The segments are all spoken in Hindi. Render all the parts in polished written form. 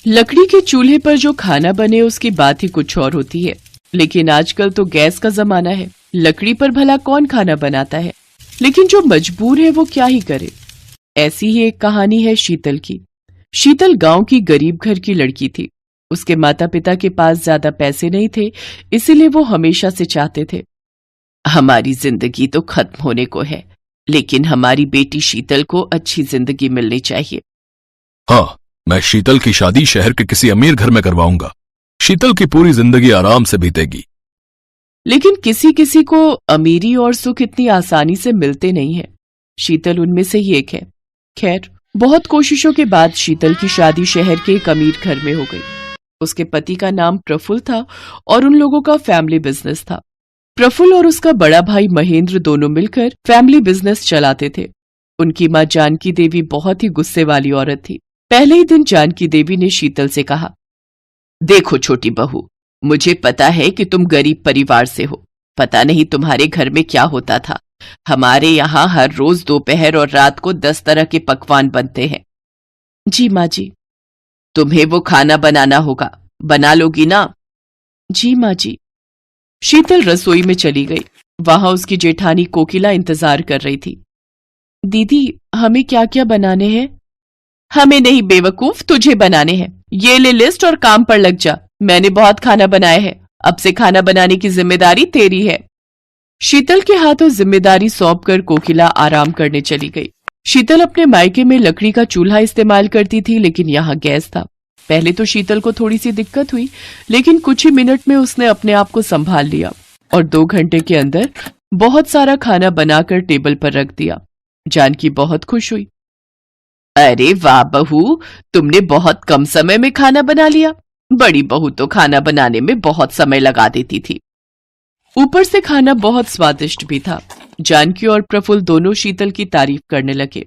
लकड़ी के चूल्हे पर जो खाना बने उसकी बात ही कुछ और होती है। लेकिन आजकल तो गैस का जमाना है, लकड़ी पर भला कौन खाना बनाता है। लेकिन जो मजबूर है वो क्या ही करे। ऐसी ही एक कहानी है शीतल की। शीतल गांव की गरीब घर की लड़की थी। उसके माता पिता के पास ज्यादा पैसे नहीं थे, इसीलिए वो हमेशा से चाहते थे, हमारी जिंदगी तो खत्म होने को है, लेकिन हमारी बेटी शीतल को अच्छी जिंदगी मिलनी चाहिए। हाँ, मैं शीतल की शादी शहर के किसी अमीर घर में करवाऊंगा। शीतल की पूरी जिंदगी आराम से बीतेगी। लेकिन किसी किसी को अमीरी और सुख इतनी आसानी से मिलते नहीं है। शीतल उनमें से ही एक है। खैर, बहुत कोशिशों के बाद शीतल की शादी शहर के एक अमीर घर में हो गई। उसके पति का नाम प्रफुल्ल था और उन लोगों का फैमिली बिजनेस था। प्रफुल्ल और उसका बड़ा भाई महेंद्र दोनों मिलकर फैमिली बिजनेस चलाते थे। उनकी मां जानकी देवी बहुत ही गुस्से वाली औरत थी। पहले ही दिन जानकी देवी ने शीतल से कहा, देखो छोटी बहू, मुझे पता है कि तुम गरीब परिवार से हो। पता नहीं तुम्हारे घर में क्या होता था। हमारे यहाँ हर रोज दोपहर और रात को 10 तरह के पकवान बनते हैं। जी माँ जी। तुम्हें वो खाना बनाना होगा, बना लोगी ना? जी माँ जी। शीतल रसोई में चली गई। वहां उसकी जेठानी कोकिला इंतजार कर रही थी। दीदी, हमें क्या क्या बनाने हैं? हमें नहीं बेवकूफ, तुझे बनाने हैं। ये ले लिस्ट और काम पर लग जा। मैंने बहुत खाना बनाया है, अब से खाना बनाने की जिम्मेदारी तेरी है। शीतल के हाथों जिम्मेदारी सौंपकर कोकिला आराम करने चली गई। शीतल अपने मायके में लकड़ी का चूल्हा इस्तेमाल करती थी, लेकिन यहाँ गैस था। पहले तो शीतल को थोड़ी सी दिक्कत हुई, लेकिन कुछ ही मिनट में उसने अपने आप को संभाल लिया और 2 घंटे के अंदर बहुत सारा खाना बनाकर टेबल पर रख दिया। जानकी बहुत खुश हुई। अरे वाह बहू, तुमने बहुत कम समय में खाना बना लिया। बड़ी बहू तो खाना बनाने में बहुत समय लगा देती थी। ऊपर से खाना बहुत स्वादिष्ट भी था। जानकी और प्रफुल्ल दोनों शीतल की तारीफ करने लगे।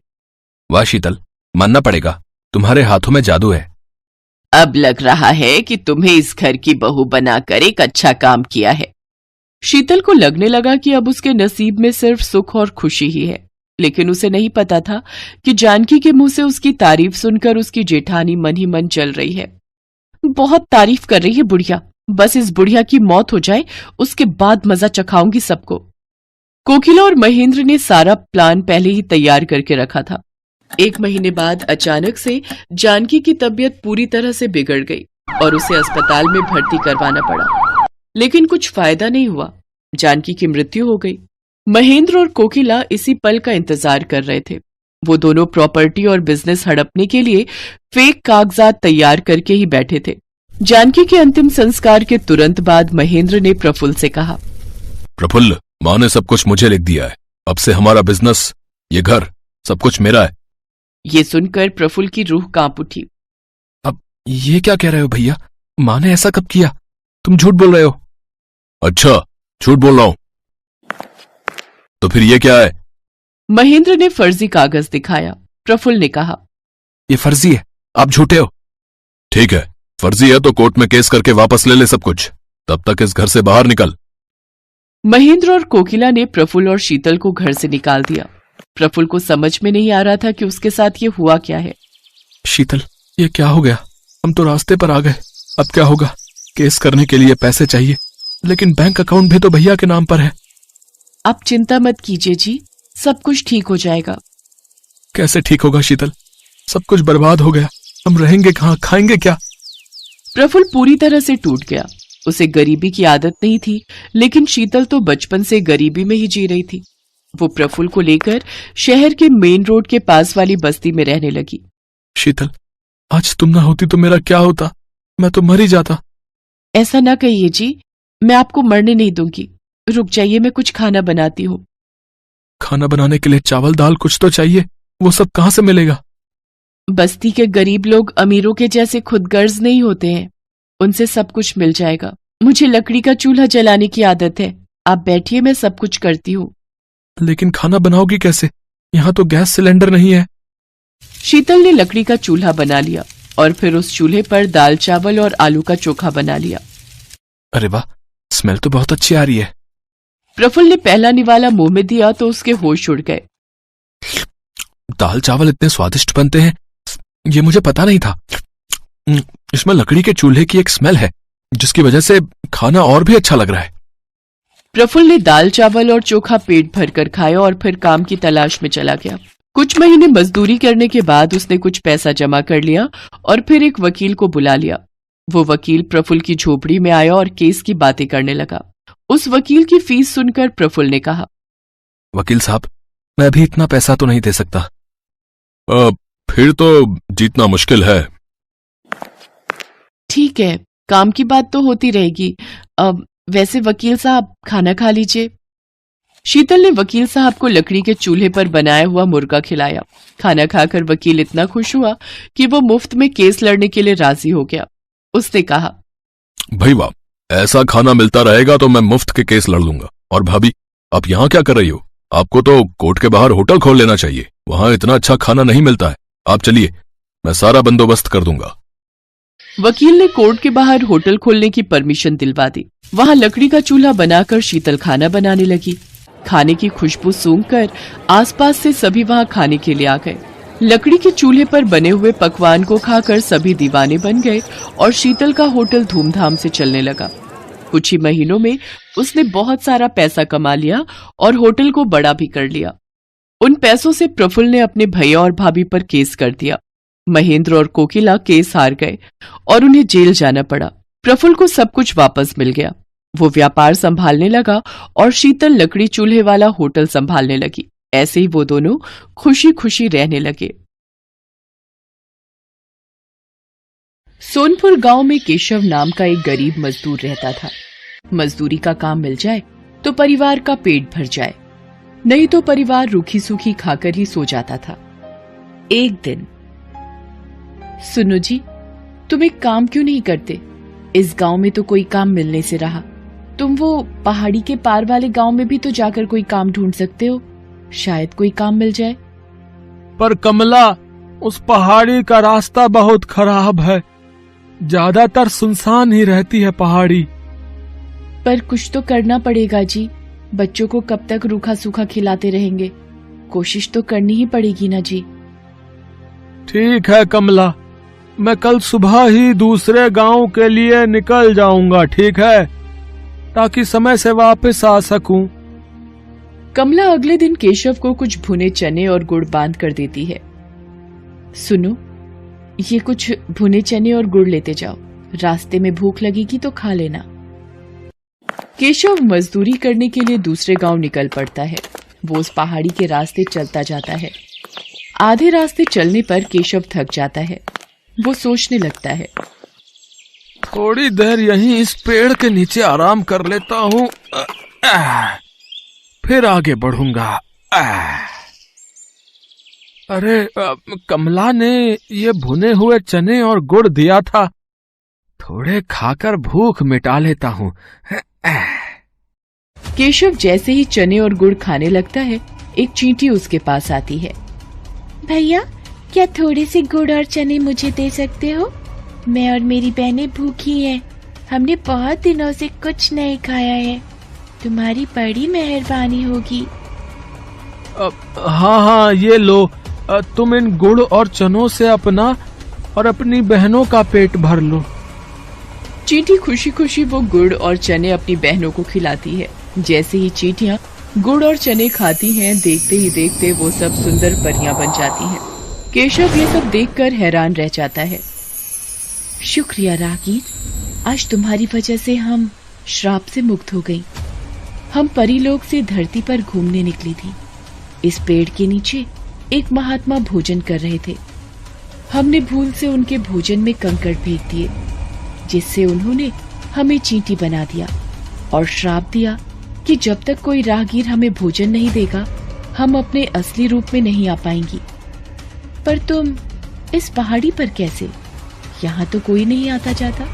वाह शीतल, मानना पड़ेगा, तुम्हारे हाथों में जादू है। अब लग रहा है कि तुम्हें इस घर की बहू बनाकर एक अच्छा काम किया है। शीतल को लगने लगा कि अब उसके नसीब में सिर्फ सुख और खुशी ही है, लेकिन उसे नहीं पता था कि जानकी के मुंह से उसकी तारीफ सुनकर उसकी जेठानी मन ही मन जल रही है। बहुत तारीफ कर रही है बुढ़िया, बस इस बुढ़िया की मौत हो जाए, उसके बाद मजा चखाऊंगी सबको। कोकिला और महेंद्र ने सारा प्लान पहले ही तैयार करके रखा था। 1 महीने बाद अचानक से जानकी की तबीयत पूरी तरह से बिगड़ गई और उसे अस्पताल में भर्ती करवाना पड़ा। लेकिन कुछ फायदा नहीं हुआ, जानकी की मृत्यु हो गई। महेंद्र और कोकिला इसी पल का इंतजार कर रहे थे। वो दोनों प्रॉपर्टी और बिजनेस हड़पने के लिए फेक कागजात तैयार करके ही बैठे थे। जानकी के अंतिम संस्कार के तुरंत बाद महेंद्र ने प्रफुल्ल से कहा, प्रफुल्ल, माँ ने सब कुछ मुझे लिख दिया है। अब से हमारा बिजनेस, ये घर, सब कुछ मेरा है। ये सुनकर प्रफुल्ल की रूह कांप उठी। अब ये क्या कह रहे हो भैया? माँ ने ऐसा कब किया? तुम झूठ बोल रहे हो। अच्छा, झूठ बोल रहा हूं तो फिर ये क्या है? महेंद्र ने फर्जी कागज दिखाया। प्रफुल्ल ने कहा, ये फर्जी है, आप झूठे हो। ठीक है, फर्जी है तो कोर्ट में केस करके वापस ले ले सब कुछ। तब तक इस घर से बाहर निकल। महेंद्र और कोकिला ने प्रफुल्ल और शीतल को घर से निकाल दिया। प्रफुल्ल को समझ में नहीं आ रहा था कि उसके साथ ये हुआ क्या है। शीतल, ये क्या हो गया? हम तो रास्ते पर आ गए, अब क्या होगा? केस करने के लिए पैसे चाहिए, लेकिन बैंक अकाउंट भी तो भैया के नाम पर है। आप चिंता मत कीजिए जी, सब कुछ ठीक हो जाएगा। कैसे ठीक होगा शीतल? सब कुछ बर्बाद हो गया, हम रहेंगे कहाँ, खाएंगे क्या? प्रफुल्ल पूरी तरह से टूट गया। उसे गरीबी की आदत नहीं थी, लेकिन शीतल तो बचपन से गरीबी में ही जी रही थी। वो प्रफुल्ल को लेकर शहर के मेन रोड के पास वाली बस्ती में रहने लगी। शीतल, आज तुम ना होती तो मेरा क्या होता? मैं तो मर ही जाता। ऐसा ना कहिए जी, मैं आपको मरने नहीं दूंगी। रुक जाइए, मैं कुछ खाना बनाती हूँ। खाना बनाने के लिए चावल दाल कुछ तो चाहिए, वो सब कहाँ से मिलेगा? बस्ती के गरीब लोग अमीरों के जैसे खुदगर्ज नहीं होते हैं, उनसे सब कुछ मिल जाएगा। मुझे लकड़ी का चूल्हा जलाने की आदत है। आप बैठिए, मैं सब कुछ करती हूँ। लेकिन खाना बनाओगी कैसे? यहाँ तो गैस सिलेंडर नहीं है। शीतल ने लकड़ी का चूल्हा बना लिया और फिर उस चूल्हे पर दाल चावल और आलू का चोखा बना लिया। अरे वाह, स्मेल तो बहुत अच्छी आ रही है। प्रफुल्ल ने पहला निवाला मुंह में दिया तो उसके होश उड़ गए। दाल चावल इतने स्वादिष्ट बनते हैं, ये मुझे पता नहीं था। इसमें लकड़ी के चूल्हे की एक स्मेल है जिसकी वजह से खाना और भी अच्छा लग रहा है। प्रफुल्ल ने दाल चावल और चोखा पेट भरकर खाया और फिर काम की तलाश में चला गया। कुछ महीने मजदूरी करने के बाद उसने कुछ पैसा जमा कर लिया और फिर एक वकील को बुला लिया। वो वकील प्रफुल्ल की झोपड़ी में आया और केस की बातें करने लगा। उस वकील की फीस सुनकर प्रफुल्ल ने कहा, वकील साहब, मैं अभी इतना पैसा तो नहीं दे सकता। फिर तो जीतना मुश्किल है। ठीक है, काम की बात तो होती रहेगी। वैसे वकील साहब, खाना खा लीजिए। शीतल ने वकील साहब को लकड़ी के चूल्हे पर बनाया हुआ मुर्गा खिलाया। खाना खाकर वकील इतना खुश हुआ कि वो मुफ्त में केस लड़ने के लिए राजी हो गया। उसने कहा, भाई वाह, ऐसा खाना मिलता रहेगा तो मैं मुफ्त के केस लड़ लूंगा। और भाभी, आप यहाँ क्या कर रही हो? आपको तो कोर्ट के बाहर होटल खोल लेना चाहिए, वहां इतना अच्छा खाना नहीं मिलता है। आप चलिए, मैं सारा बंदोबस्त कर दूंगा। वकील ने कोर्ट के बाहर होटल खोलने की परमिशन दिलवा दी। वहां लकड़ी का चूल्हा बनाकर शीतल खाना बनाने लगी। खाने की खुशबू सूंघकर आसपास से सभी वहां खाने के लिए आ गए। लकड़ी के चूल्हे पर बने हुए पकवान को खाकर सभी दीवाने बन गए और शीतल का होटल धूमधाम से चलने लगा। कुछ ही महीनों में उसने बहुत सारा पैसा कमा लिया और होटल को बड़ा भी कर लिया। उन पैसों से प्रफुल्ल ने अपने भैया और भाभी पर केस कर दिया। महेंद्र और कोकिला केस हार गए और उन्हें जेल जाना पड़ा। प्रफुल्ल को सब कुछ वापस मिल गया। वो व्यापार संभालने लगा और शीतल लकड़ी चूल्हे वाला होटल संभालने लगी। ऐसे ही वो दोनों खुशी खुशी रहने लगे। सोनपुर गांव में केशव नाम का एक गरीब मजदूर रहता था। मजदूरी का काम मिल जाए तो परिवार का पेट भर जाए, नहीं तो परिवार रूखी सूखी खाकर ही सो जाता था। एक दिन, सुनो जी, तुम एक काम क्यों नहीं करते? इस गांव में तो कोई काम मिलने से रहा। तुम वो पहाड़ी के पार वाले गांव में भी तो जाकर कोई काम ढूंढ सकते हो, शायद कोई काम मिल जाए। पर कमला, उस पहाड़ी का रास्ता बहुत खराब है, ज्यादातर सुनसान ही रहती है पहाड़ी। पर कुछ तो करना पड़ेगा जी, बच्चों को कब तक रूखा सूखा खिलाते रहेंगे? कोशिश तो करनी ही पड़ेगी ना जी। ठीक है कमला, मैं कल सुबह ही दूसरे गांव के लिए निकल जाऊंगा, ठीक है, ताकि समय से वापस आ सकूं। कमला अगले दिन केशव को कुछ भुने चने और गुड़ बांध कर देती है। सुनो, ये कुछ भुने चने और गुड़ लेते जाओ, रास्ते में भूख लगेगी तो खा लेना। केशव मजदूरी करने के लिए दूसरे गांव निकल पड़ता है। वो उस पहाड़ी के रास्ते चलता जाता है। आधे रास्ते चलने पर केशव थक जाता है। वो सोचने लगता है, थोड़ी देर यहीं इस पेड़ के नीचे आराम कर लेता हूँ, फिर आगे बढ़ूंगा। अरे, कमला ने ये भुने हुए चने और गुड़ दिया था, थोड़े खाकर भूख मिटा लेता हूँ। केशव जैसे ही चने और गुड़ खाने लगता है, एक चींटी उसके पास आती है। भैया, क्या थोड़े से गुड़ और चने मुझे दे सकते हो? मैं और मेरी बहनें भूखी हैं। हमने बहुत दिनों से कुछ नहीं खाया है। तुम्हारी बड़ी मेहरबानी होगी। हाँ हाँ, ये लो, तुम इन गुड़ और चनों से अपना और अपनी बहनों का पेट भर लो। चींटी खुशी खुशी वो गुड़ और चने अपनी बहनों को खिलाती है। जैसे ही चींटियां गुड़ और चने खाती हैं, देखते ही देखते वो सब सुंदर परियां बन जाती हैं। केशव ये सब देखकर हैरान रह जाता है। शुक्रिया रागीर, आज तुम्हारी वजह से हम श्राप से मुक्त हो गई। हम परीलोक से धरती पर घूमने निकली थी। इस पेड़ के नीचे एक महात्मा भोजन कर रहे थे। हमने भूल से उनके भोजन में कंकड़ फेंक दिए, जिससे उन्होंने हमें चींटी बना दिया और श्राप दिया कि जब तक कोई राहगीर हमें भोजन नहीं देगा, हम अपने असली रूप में नहीं आ पाएंगी। पर तुम इस पहाड़ी पर कैसे? यहाँ तो कोई नहीं आता जाता।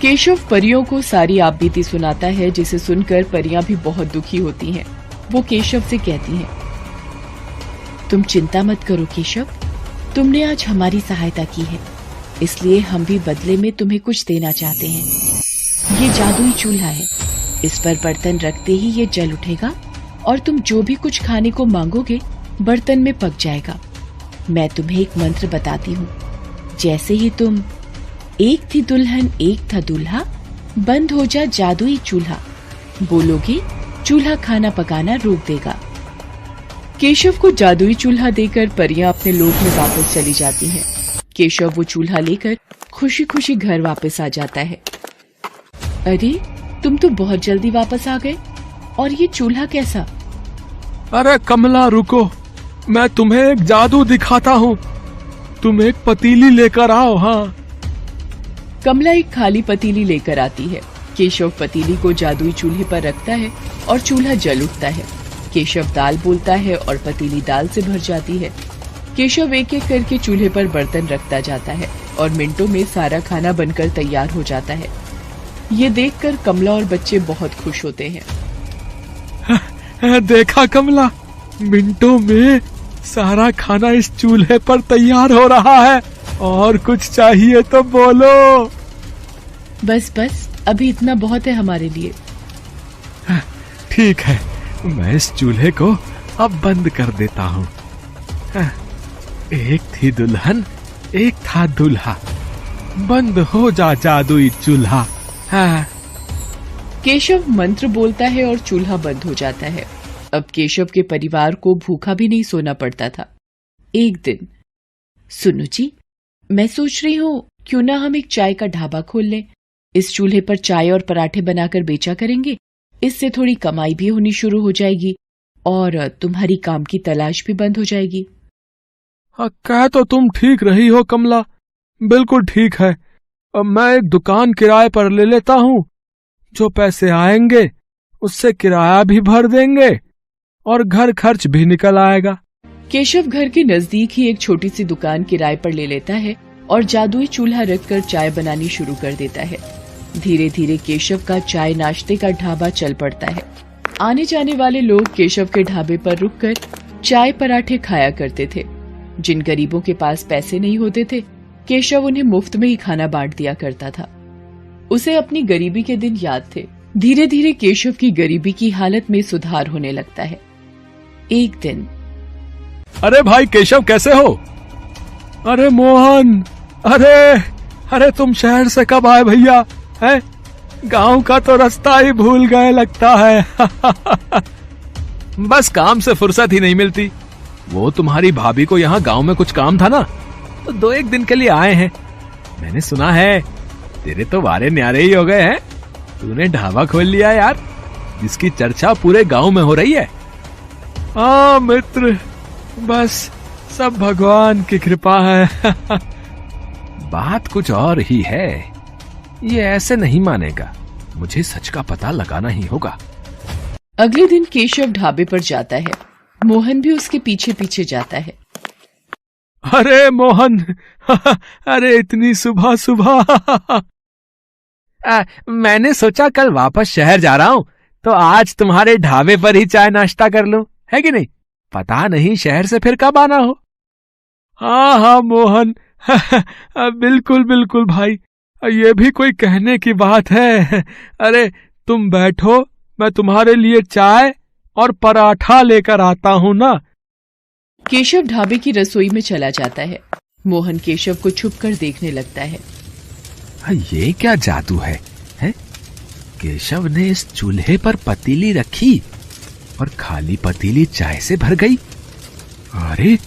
केशव परियों को सारी आपबीती सुनाता है, जिसे सुनकर परियां भी बहुत दुखी होती हैं। वो केशव से कहती हैं, तुम चिंता मत करो केशव, तुमने आज हमारी सहायता की है, इसलिए हम भी बदले में तुम्हें कुछ देना चाहते हैं। ये जादुई चूल्हा है, इस पर बर्तन रखते ही ये जल उठेगा और तुम जो भी कुछ खाने को मांगोगे बर्तन में पक जाएगा। मैं तुम्हें एक मंत्र बताती हूँ, जैसे ही तुम एक थी दुल्हन एक था दूल्हा, बंद हो जा जादुई चूल्हा, बोलोगे चूल्हा खाना पकाना रोक देगा। केशव को जादुई चूल्हा देकर परियां अपने लोक में वापस चली जाती हैं। केशव वो चूल्हा लेकर खुशी खुशी घर वापस आ जाता है। अरे तुम तो बहुत जल्दी वापस आ गए, और ये चूल्हा कैसा? अरे कमला रुको, मैं तुम्हें एक जादू दिखाता हूँ। तुम एक पतीली लेकर आओ। हाँ। कमला एक खाली पतीली लेकर आती है। केशव पतीली को जादुई चूल्हे पर रखता है और चूल्हा जल उठता है। केशव दाल बोलता है और पतीली दाल से भर जाती है। केशव एक एक करके चूल्हे पर बर्तन रखता जाता है और मिनटों में सारा खाना बनकर तैयार हो जाता है। ये देखकर कमला और बच्चे बहुत खुश होते हैं। देखा कमला, मिनटों में सारा खाना इस चूल्हे पर तैयार हो रहा है। और कुछ चाहिए तो बोलो। बस बस, अभी इतना बहुत है हमारे लिए। ठीक है, मैं इस चूल्हे को अब बंद कर देता हूँ। एक थी दुल्हन एक था दूल्हा, बंद हो जा जादुई चूल्हा। हाँ। केशव मंत्र बोलता है और चूल्हा बंद हो जाता है। अब केशव के परिवार को भूखा भी नहीं सोना पड़ता था। एक दिन, सुनो जी, मैं सोच रही हूँ क्यों ना हम एक चाय का ढाबा खोल लें। इस चूल्हे पर चाय और पराठे बनाकर बेचा करेंगे। इससे थोड़ी कमाई भी होनी शुरू हो जाएगी और तुम्हारी काम की तलाश भी बंद हो जाएगी। कह तो तुम ठीक रही हो कमला, बिल्कुल ठीक है। अब मैं एक दुकान किराए पर ले लेता हूँ। जो पैसे आएंगे उससे किराया भी भर देंगे और घर खर्च भी निकल आएगा। केशव घर के नजदीक ही एक छोटी सी दुकान किराए पर ले लेता है और जादुई चूल्हा रखकर चाय बनानी शुरू कर देता है। धीरे धीरे केशव का चाय नाश्ते का ढाबा चल पड़ता है। आने जाने वाले लोग केशव के ढाबे पर रुककर चाय पराठे खाया करते थे। जिन गरीबों के पास पैसे नहीं होते थे, केशव उन्हें मुफ्त में ही खाना बांट दिया करता था। उसे अपनी गरीबी के दिन याद थे। धीरे धीरे केशव की गरीबी की हालत में सुधार होने लगता है। एक दिन, अरे भाई केशव, कैसे हो? अरे मोहन, अरे तुम शहर से कब आए भैया? हैं? गांव का तो रास्ता ही भूल गए लगता है। बस काम से फुर्सत ही नहीं मिलती। वो तुम्हारी भाभी को यहाँ गांव में कुछ काम था ना, तो 2-1 दिन के लिए आए हैं। मैंने सुना है तेरे तो वारे न्यारे ही हो गए हैं। तूने ढाबा खोल लिया यार, जिसकी चर्चा पूरे गांव में हो रही है। हाँ मित्र, बस सब भगवान की कृपा है। बात कुछ और ही है। ये ऐसे नहीं मानेगा, मुझे सच का पता लगाना ही होगा। अगले दिन केशव ढाबे पर जाता है। मोहन भी उसके पीछे पीछे जाता है। अरे मोहन, अरे इतनी सुबह सुबह। मैंने सोचा कल वापस शहर जा रहा हूँ, तो आज तुम्हारे ढाबे पर ही चाय नाश्ता कर लूं, है कि नहीं? पता नहीं शहर से फिर कब आना हो। हाँ मोहन, बिल्कुल बिल्कुल भाई, ये भी कोई कहने की बात है। अरे तुम बैठो, मैं तुम्हारे लिए चाय और पराठा लेकर आता हूँ ना। केशव ढाबे की रसोई में चला जाता है। मोहन केशव को छुपकर देखने लगता है। ये क्या जादू है? केशव ने इस चूल्हे पर पतीली रखी और खाली पतीली चाय से भर गई। अरे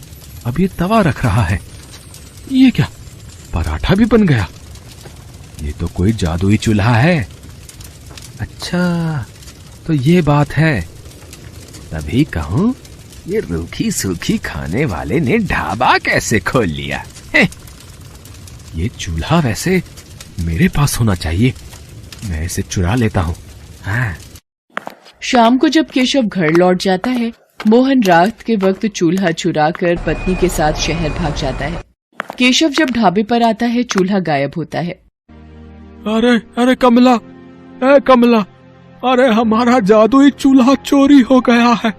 अब ये तवा रख रहा है। ये क्या, पराठा भी बन गया? ये तो कोई जादुई चूल्हा है। अच्छा, तो ये बात है। तभी कहूं, ये रूखी सूखी खाने वाले ने ढाबा कैसे खोल लिया है? ये चूल्हा वैसे मेरे पास होना चाहिए, मैं इसे चुरा लेता हूँ। हाँ। शाम को जब केशव घर लौट जाता है, मोहन रात के वक्त चूल्हा चुरा कर पत्नी के साथ शहर भाग जाता है। केशव जब ढाबे पर आता है, चूल्हा गायब होता है। अरे कमला, कमला, अरे हमारा जादुई चूल्हा चोरी हो गया है।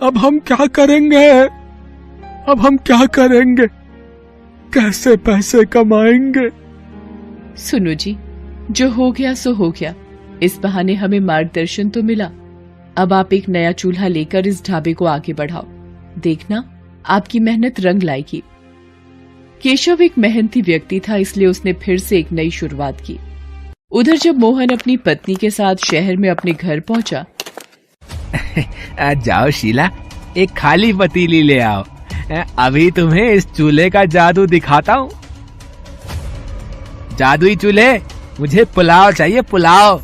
अब हम क्या करेंगे? कैसे पैसे कमाएंगे? सुनो जी, जो हो गया सो हो गया। इस बहाने हमें मार्गदर्शन तो मिला। अब आप एक नया चूल्हा लेकर इस ढाबे को आगे बढ़ाओ। देखना, आपकी मेहनत रंग लाएगी। केशव एक मेहनती व्यक्ति था, इसलिए उसने फिर से एक नई शुरुआत की। उधर जब मोहन अपनी पत्नी के साथ शहर में अपने घर पहुंचा, जाओ शीला, एक खाली पतीली ले आओ, अभी तुम्हें इस चूल्हे का जादू दिखाता हूँ। जादुई चूल्हे, मुझे पुलाव चाहिए, पुलाव।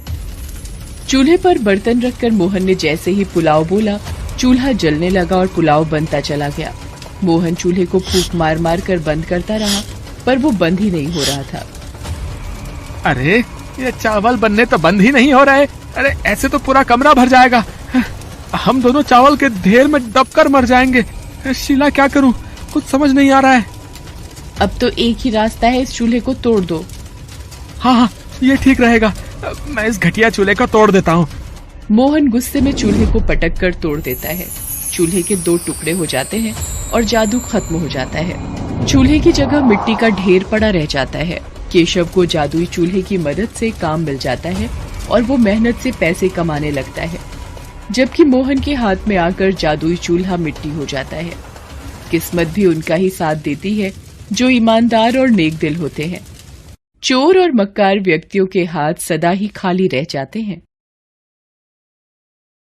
चूल्हे पर बर्तन रखकर मोहन ने जैसे ही पुलाव बोला, चूल्हा जलने लगा और पुलाव बनता चला गया। मोहन चूल्हे को फूंक मार मार कर बंद करता रहा, पर वो बंद ही नहीं हो रहा था। अरे ये चावल बनने तो बंद ही नहीं हो रहे। अरे ऐसे तो पूरा कमरा भर जाएगा, हम दोनों चावल के ढेर में दबकर मर जाएंगे। शीला क्या करूं, कुछ समझ नहीं आ रहा है। अब तो एक ही रास्ता है, इस चूल्हे को तोड़ दो। हाँ, ये ठीक रहेगा, मैं इस घटिया चूल्हे को तोड़ देता हूँ। मोहन गुस्से में चूल्हे को पटक कर तोड़ देता है। चूल्हे के 2 टुकड़े हो जाते हैं और जादू खत्म हो जाता है। चूल्हे की जगह मिट्टी का ढेर पड़ा रह जाता है। केशव को जादुई चूल्हे की मदद से काम मिल जाता है और वो मेहनत से पैसे कमाने लगता है, जबकि मोहन के हाथ में आकर जादुई चूल्हा मिट्टी हो जाता है। किस्मत भी उनका ही साथ देती है जो ईमानदार और नेक दिल होते हैं। चोर और मक्कार व्यक्तियों के हाथ सदा ही खाली रह जाते हैं।